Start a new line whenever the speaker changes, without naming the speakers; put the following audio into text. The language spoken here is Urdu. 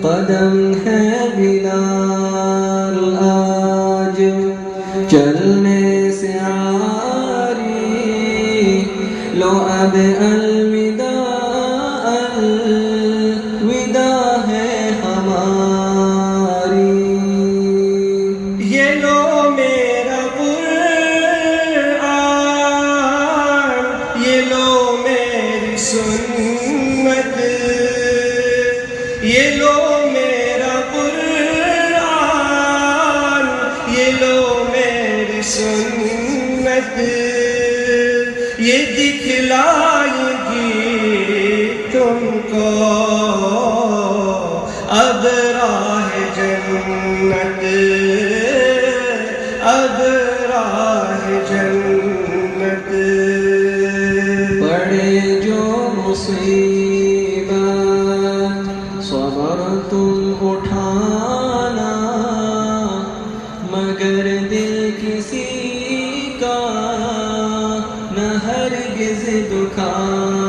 قدم ہے بلال آج چلنے سے عاری، لو اب الوداع الوداع ہے ہماری۔
یہ لو میرا قرآن، یہ لو میری سنت، یہ لو میرا قرآن، یہ لو میری سنت، یہ دکھلائے گی تم کو اب راہ جنت، اب راہ جنت۔
پڑے جو مصیبت صبر تم اٹھانا، مگر دل کسی کا نہ ہرگز دکھانا۔